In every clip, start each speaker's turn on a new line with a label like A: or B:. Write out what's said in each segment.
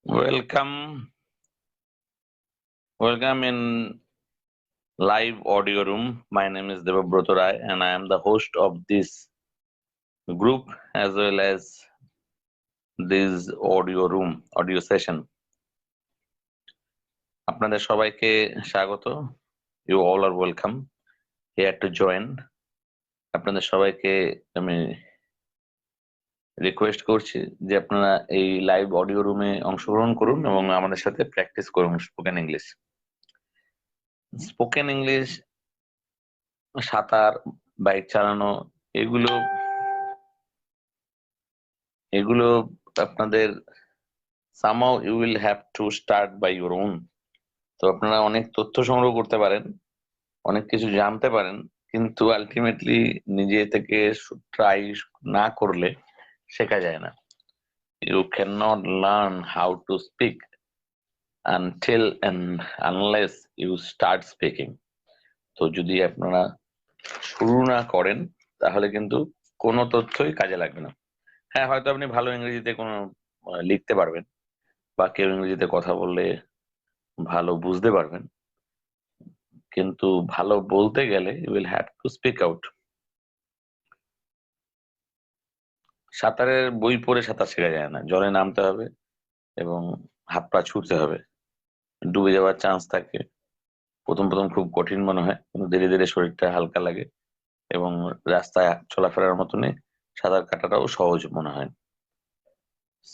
A: Welcome, welcome in live audio room. My name is Devabroto Rai and I am the host of this group as well as this audio session. আপনাদের সবাইকে স্বাগত. You all are welcome here to join. আপনাদের সবাইকে আমি request করছি যে আপনারা এই লাইভ অডিও রুমে অংশগ্রহণ করুন এবং আমাদের সাথে প্র্যাকটিস করুন স্পোকেন ইংলিশ. স্পোকেন ইংলিশ, সাঁতার, বাইক চালানো, এগুলো আপনাদের somehow you will have to start by your own. তো আপনারা অনেক তথ্য সংগ্রহ করতে পারেন, অনেক কিছু জানতে পারেন, কিন্তু আলটিমেটলি নিজে থেকে ট্রাই না করলে শেখা যায় না. You cannot learn how to speak until and unless you start speaking. তো যদি আপনারা শুরু না করেন তাহলে কিন্তু কোনো তথ্যই কাজে লাগবে না. হ্যাঁ, হয়তো আপনি ভালো ইংরেজিতে কোনো লিখতে পারবেন বা কেউ ইংরেজিতে কথা বললে ভালো বুঝতে পারবেন, কিন্তু ভালো বলতে গেলে you will have to speak out. সাঁতারের বই পড়ে সাঁতার শেখা যায় না. জলে নামতে হবে এবং হাত পা ছুটতে হবে. ডুবে যাওয়ার চান্স থাকে. প্রথম প্রথম খুব কঠিন মনে হয়, কিন্তু ধীরে ধীরে শরীরটা হালকা লাগে এবং রাস্তায় চলাফেরার মতনই সাঁতার কাটাটাও সহজ মনে হয়.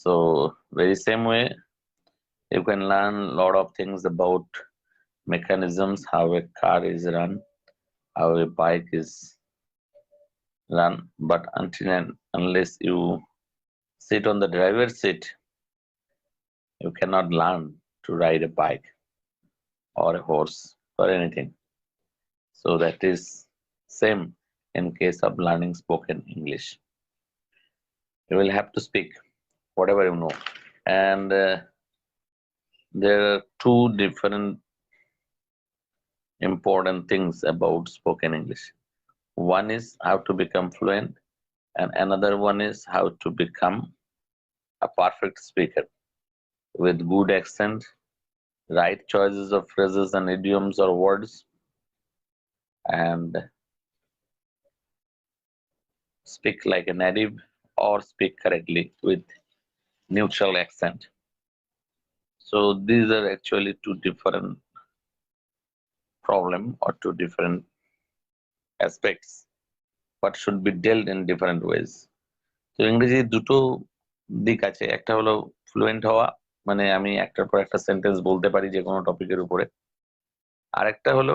A: So very same way you can learn lot of things about mechanisms, how a car is run, how a bike is run, but until and unless you sit on the driver's seat, you cannot learn to ride a bike or a horse or anything. So that is same in case of learning spoken English. You will have to speak whatever you know, and there are two different important things about spoken English. One is how to become fluent, and another one is how to become a perfect speaker with good accent, right choices of phrases and idioms or words, and speak like a native or speak correctly with neutral accent. So these are actually two different problem or two different aspects, but should be dealt in different ways. তো ইংরেজি দুটো দিক আছে. একটা হলো fluent হওয়া, মানে আমি একটার পর একটা সেন্টেন্স বলতে পারি যে কোনো টপিকের উপরে. আর একটা হলো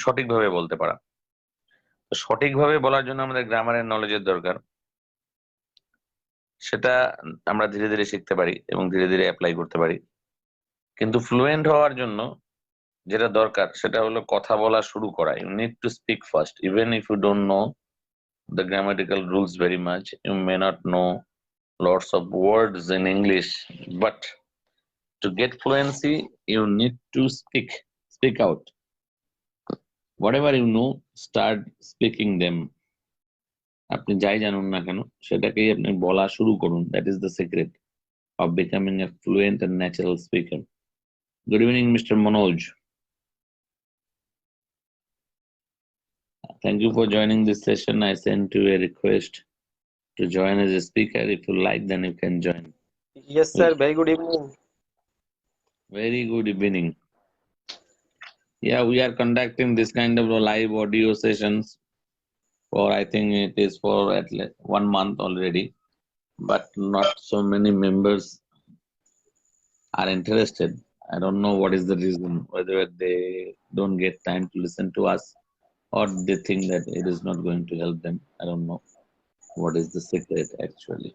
A: সঠিকভাবে বলতে পারা. তো সঠিকভাবে বলার জন্য আমাদের গ্রামারের নলেজের দরকার. সেটা আমরা ধীরে ধীরে শিখতে পারি এবং ধীরে ধীরে অ্যাপ্লাই করতে পারি. কিন্তু ফ্লুয়েন্ট হওয়ার জন্য যেটা দরকার সেটা হলো কথা বলা শুরু করা. You need to speak first. Even if you don't know the grammatical rules very much, you may not know lots of words in English, but to get fluency you need to speak out. Whatever you know, start speaking them. আপনি যাই জানুন না কেন সেটাকেই আপনি বলা শুরু করুন. That is the secret of becoming a fluent and natural speaker. Good evening, Mr. Manoj. Thank you for joining this session. I sent you a request to join as a speaker. If you like, then you can join.
B: Yes, sir. Very good evening.
A: Very good evening. Yeah, we are conducting this kind of live audio sessions for, I think it is for at least 1 month already, but not so many members are interested. I don't know what is the reason, whether they don't get time to listen to us or they think that it is not going to help them. I don't know what is the secret actually,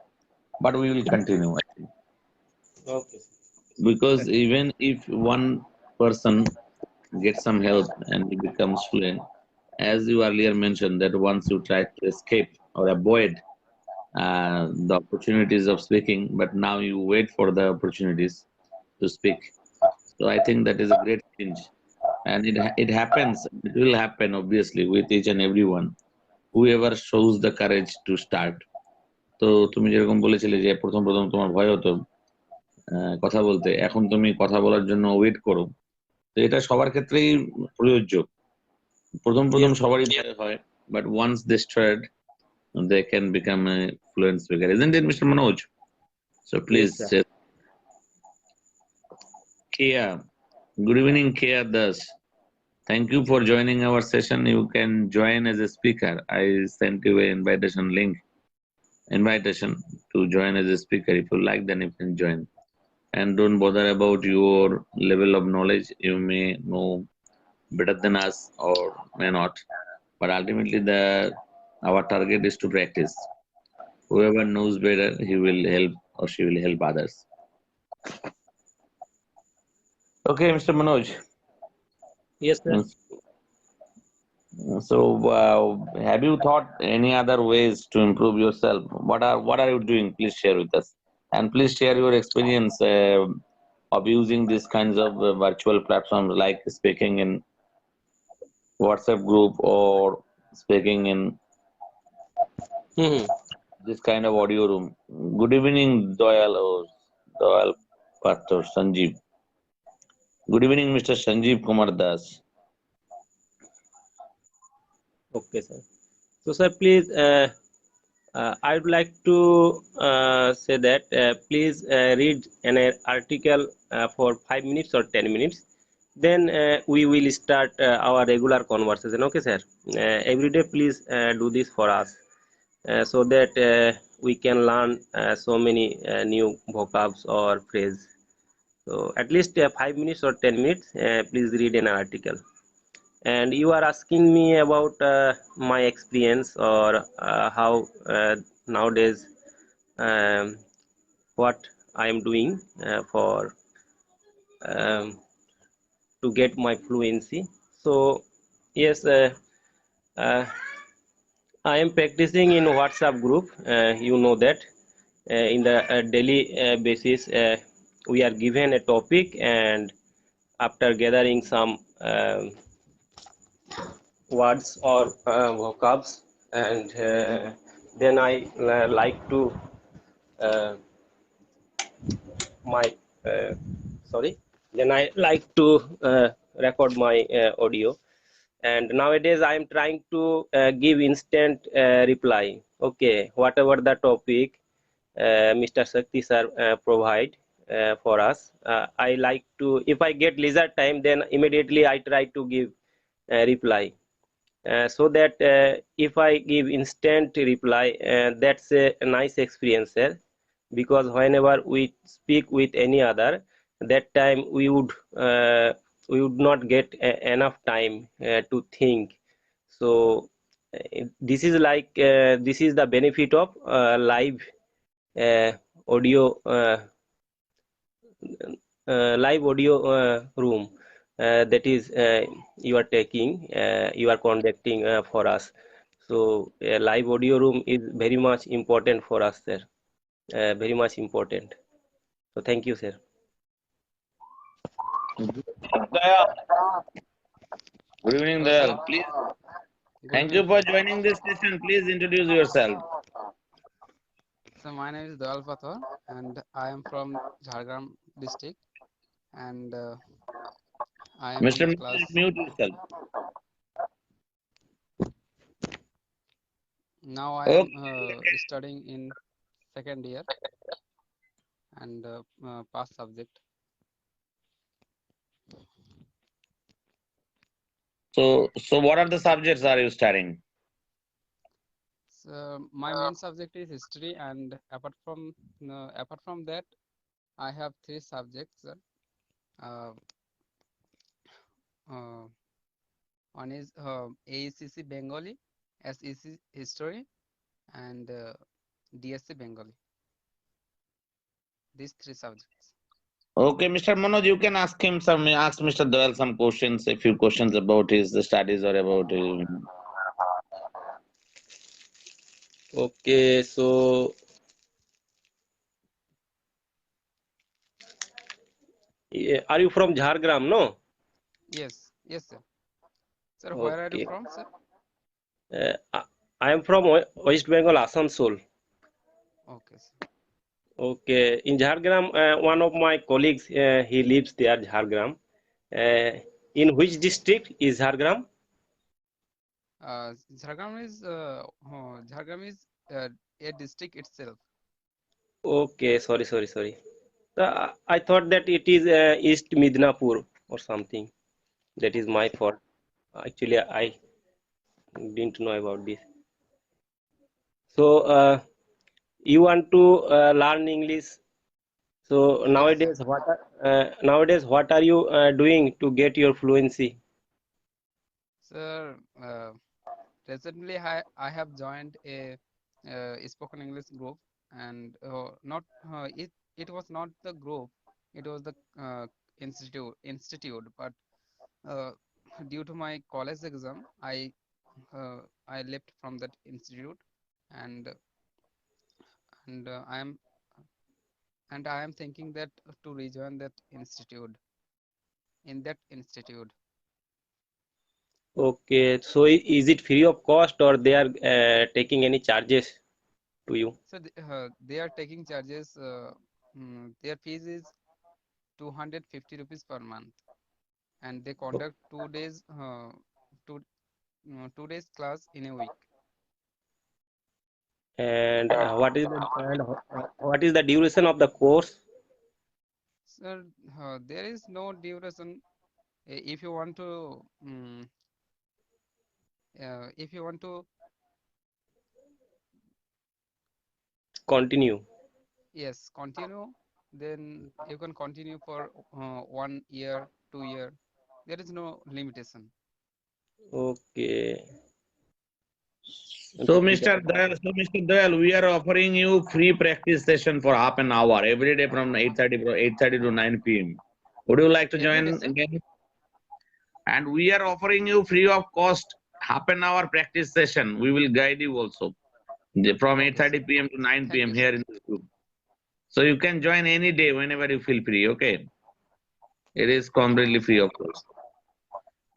A: but we will continue, I think.
B: Okay.
A: Because even if one person gets some help and he becomes fluent, as you earlier mentioned, that once you try to escape or avoid the opportunities of speaking, but now you wait for the opportunities to speak. So I think that is a great change, and it happens. It will happen obviously with each and everyone, whoever shows the courage to start. তো তুমি যেরকম বলেছিলে যে প্রথম প্রথম তোমার ভয় হতো কথা বলতে, এখন তুমি কথা বলার জন্য ওয়েট করো। তো এটা সবার ক্ষেত্রেই প্রযোজ্য। প্রথম
B: Yes, sir.
A: সবারই ভয় হয়, but once they start they can become a fluent speaker, isn't it, Mr. Manoj? So
B: Yes,
A: please,
B: sir.
A: Kia. Good evening, Kia Das. Thank you for joining our session. You can join as a speaker. I sent you an invitation to join as a speaker. If you like, then you can join. And don't bother about your level of knowledge. You may know better than us or may not. But ultimately, our target is to practice. Whoever knows better, he will help or she will help others. Okay, Mr. Manoj.
B: Yes, sir.
A: So, have you thought any other ways to improve yourself? What are you doing? Please share with us, and please share your experience of using these kinds of virtual platforms, like speaking in WhatsApp group or speaking in
B: Hmm.
A: this kind of audio room. Good evening, Doyal Pastor Sanjeev. Good evening, Mr. Sanjeev Kumar Das.
B: Okay, sir. So, sir, please, I would like to say that please read an article for 5 minutes or 10 minutes. Then we will start our regular conversation. Okay, sir. Every day, please do this for us so that we can learn so many new vocabs or phrase. So, at least 5 minutes or 10 minutes, please read an article. And you are asking me about my experience or how nowadays um, what I am doing for um, to get my fluency. So yes, uh, I am practicing in WhatsApp group. You know that in the daily basis we are given a topic, and after gathering some words or vocabs, and then I like to uh, my sorry then I like to record my audio. And nowadays I am trying to give instant reply. Okay, whatever the topic Mr. Shakti sir provide for us, I like to, if I get leisure time, then immediately I try to give reply, so that if I give instant reply, that's a nice experience, sir. Because whenever we speak with any other, that time we would not get enough time to think. So this is the benefit of uh, audio live audio room that is you are taking, you are conducting for us. So live audio room is very much important for us, sir. Very much important. So thank you, sir.
A: Dayal. Good evening,
C: Hello, sir.
A: Dayal. Please,
C: Good
A: thank you
C: evening.
A: for joining this session. Please introduce yourself.
C: So my name is Doyal Pathor, and I am from Jhargram district, and I am
A: Mr.
C: in
A: Manoj,
C: class.
A: mute yourself.
C: Now I am
A: Okay.
C: studying in second year and past subject.
A: So what are the subjects are you studying?
C: So my main subject is history, and apart from that, I have three subjects. Uh, uh, One is AECC Bengali, SEC History, and DSC Bengali. These three subjects.
A: Okay, Mr. Manoj, you can ask Mr. Dayal some questions, a few questions about his studies or about
B: Okay, so are you from Jhargram? No.
C: Yes, yes, sir. Sir, where are you
B: Okay.
C: from, sir?
B: I am from West Bengal, Asansol.
C: Okay, sir.
B: Okay, in Jhargram, one of my colleagues, he lives there, Jhargram. In which district is Jhargram?
C: Jhargram is a district itself.
B: Okay, sorry. I thought that it is East Midnapur or something. That is my fault. Actually, I didn't know about this. So, you want to learn English? So
C: Yes, sir.
B: nowadays, what are you doing to get your fluency?
C: Sir, recently I have joined a spoken English group, and not it was not the group, it was the institute. But uh, due to my college exam, I left from that institute, and and I am thinking that to rejoin that institute in that institute.
B: Okay, so is it free of cost or they are taking any charges to you?
C: So they are taking charges. Their fees is 250 rupees per month, and they conduct 2 days, two 2 days class in a week.
B: And what is the duration of the course?
C: So there is no duration. If you want to, if you want to,
B: Continue.
C: yes, continue, then you can continue for 1 year, 2 year. There is no limitation.
B: Okay.
A: So,
B: तो ठीक है
A: Mr. Dayal, we are offering you free practice session for half an hour every day from 8:30 to 9 p.m. Would you like to
C: Every day,
A: join
C: sir.
A: again? And we are offering you free of cost half an hour practice session. We will guide you also from
C: Okay, sir.
A: 8:30 p.m. to 9
C: Thank
A: p.m.
C: you,
A: here
C: sir.
A: in this group. So you can join any day whenever you feel free. Okay, it is completely
C: Okay,
A: free
C: sir.
A: of cost.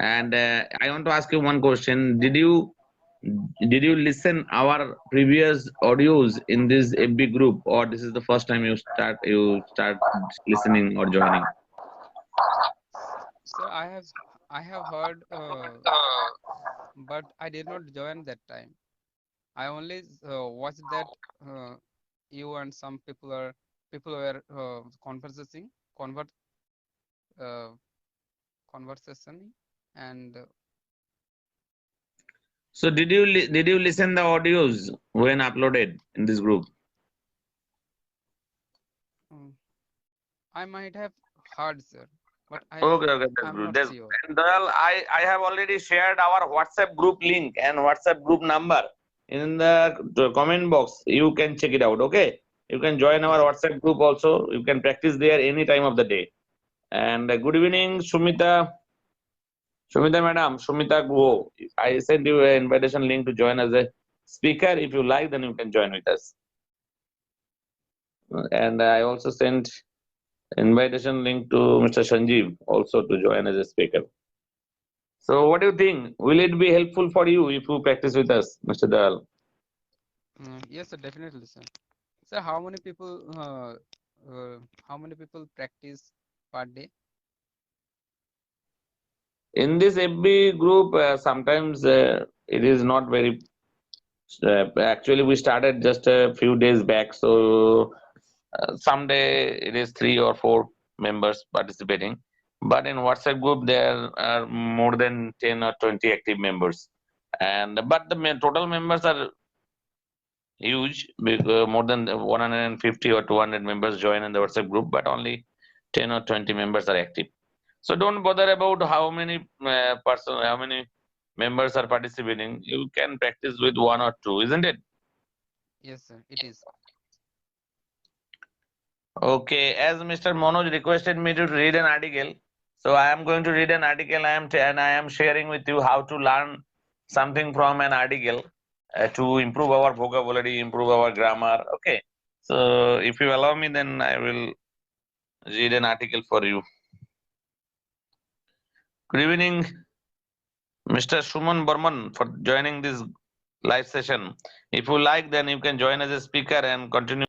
A: And I want to ask you one question. Did you listen our previous audios in this FB group, or this is the first time you start listening or joining?
C: Sir, I have heard, but I did not join that time. I only watched that uh, you and some people were convert uh, conversation, and
A: So did you listen the audios when uploaded in this group?
C: mm, I might have heard, sir, but
A: Okay, that's
C: I'm
A: good.
C: not
A: That's
C: sure.
A: good. And I have already shared our WhatsApp group link and WhatsApp group number in the comment box. You can check it out. Okay, you can join
C: Okay,
A: our
C: sir.
A: WhatsApp group also. You can practice there any time of the day. And good evening, Sumita. Sumita madam, Sumita Guho. I sent you an invitation link to join as a speaker. If you like, then you can join with us. And I also sent invitation link to Mr. Sanjeev also to join as a speaker. So what do you think? Will it be helpful for you if you practice with us, Mr. Dal?
C: Yes, sir, definitely, sir. Sir, how many people practice per day?
A: In this FB group, sometimes it is not very. Actually, we started just a few days back, so someday it is 3 or 4 members participating. But in WhatsApp group, there are more than 10 or 20 active members, and but the total members are huge because more than 150 or 200 members join in the WhatsApp group, but only 10 or 20 members are active. So don't bother about how many members are participating. You can practice with one or two, isn't it?
C: Yes, sir, it is.
A: Okay, as Mr. Manoj requested me to read an article, so I am going to read an article. And I am sharing with you how to learn something from an article to improve our vocabulary, improve our grammar. Okay, so if you allow me, then I will read an article for you. Good evening, Mr. Suman Burman, for joining this live session. If you like, then you can join as a speaker and continue.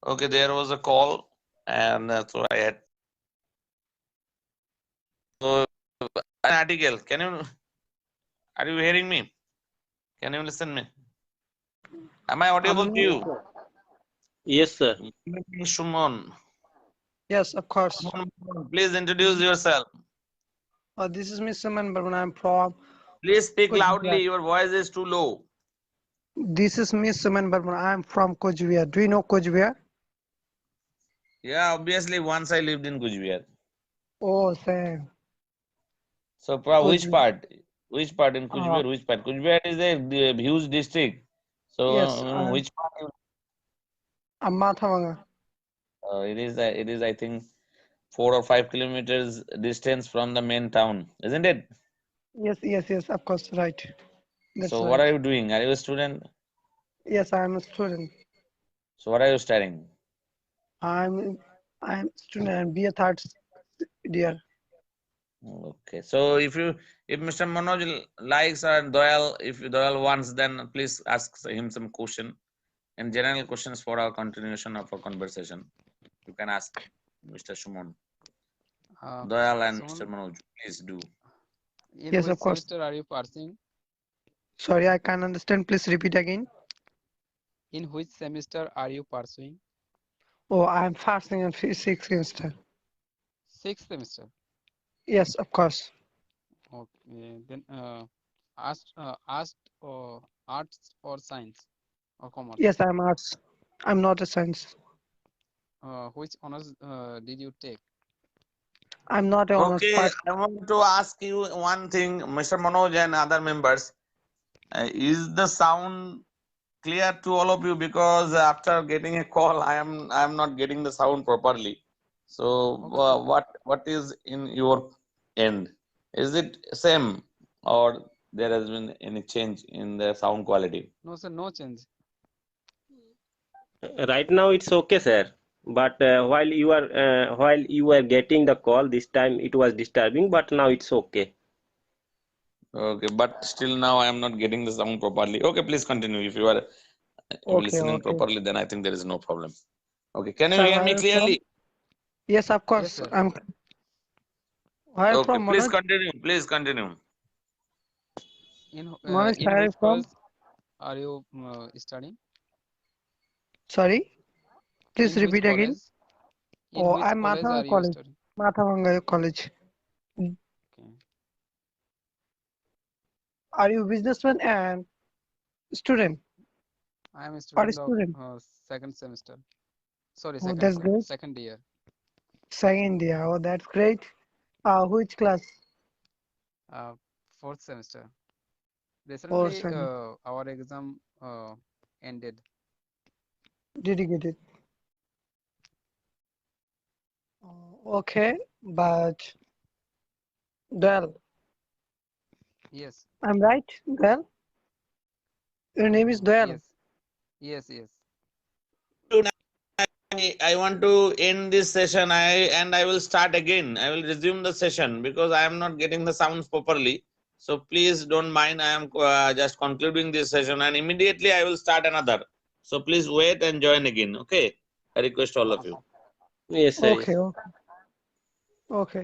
A: Okay, there was a call, and so I had. So, an article. Are you hearing me? Can you listen me? Am I audible to you?
B: Yes, sir.
A: Shumon.
D: Yes, of course.
A: Please introduce yourself.
D: This is Mr. Manbarman. I'm from.
A: Please speak
D: Coach
A: loudly.
D: Vihar.
A: Your voice is too low.
D: This is Mr. Manbarman. I'm from Coach Vihar. Do you know Coach Vihar?
A: Yeah, obviously, once I lived in Kujbihar.
D: Oh, same.
A: So,
D: Coach
A: which
D: Vihar.
A: part? Which part in
D: Uh,
A: Kujbihar? Which part? Kujbihar is a huge district. So,
D: yes,
A: which part?
D: I'm Mathavanga.
A: It is, I think, 4 or 5 kilometers distance from the main town, isn't it?
D: Yes, of course, right. That's
A: So, what
D: right.
A: are you doing? Are you a student?
D: Yes, I'm a student.
A: So, what are you studying?
D: I'm student and be a third year.
A: Okay. So, if Mr. Manoj likes or Doyal, if Doyal wants, then please ask him some question and general questions for our continuation of our conversation. You can ask Mr. Shumon, Doyal, and Mr.
C: Suman,
A: Manoj. Please do.
C: in
D: Yes,
C: which
D: of course.
C: semester are you pursuing?
D: Sorry, I can't understand. Please repeat again.
C: In which semester are you pursuing?
D: Oh, I'm fasting in sixth semester.
C: Sixth semester.
D: Yes, of course.
C: Okay. Then asked or arts or science or commerce.
D: Yes, I'm arts. I'm not a science.
C: Which honors did you take?
D: I'm not a honors
A: Okay,
D: part.
A: I want to ask you one thing, Mr. Manoj and other members. Is the sound clear to all of you? Because after getting a call, I am not getting the sound properly. So,
C: Okay, sir.
A: what is in your end? Is it same, or there has been any change in the sound quality?
C: No, sir, no change.
B: Right now it's okay, sir. But while you were getting the call this time, it was disturbing. But now it's okay.
A: Okay, but still now I am not getting the sound properly. Okay, please continue. If you are listening
D: Okay.
A: properly, then I think there is no problem. Okay, can you
D: Sir,
A: hear
D: where
A: me
D: are you from?
A: clearly?
D: Yes, of
C: Yes,
D: course.
C: sir.
D: I'm. Where are you
A: Okay,
D: from,
A: please
D: Manoj?
A: continue. Please continue.
D: Manoj,
C: In
D: where are you
C: which
D: from?
C: college are you studying?
D: Sorry, please
C: In which
D: repeat again.
C: college? In
D: Oh,
C: which
D: I'm
C: college are
D: Mathavanga
C: you
D: College.
C: studying?
D: Mathavanga College.
C: Okay.
D: Are you businessman and student
C: I am a
D: or
C: student of
D: student?
C: second semester. Sorry,
D: Oh, that's great.
C: second year.
D: Second year. Oh, that's great. Which class?
C: Uh, fourth semester.
D: Or
C: Recently,
D: second?
C: our exam ended.
D: Did you get it? Okay, but Dell,
C: Yes.
D: I'm right, Dell? Your name is Dell.
C: Yes. Yes.
A: I want to end this session. I will start again. I will resume the session because I am not getting the sounds properly. So please don't mind. I am just concluding this session, and immediately I will start another. So please wait and join again. Okay. I request all of you.
B: Yes, sir. Yes.
D: Okay.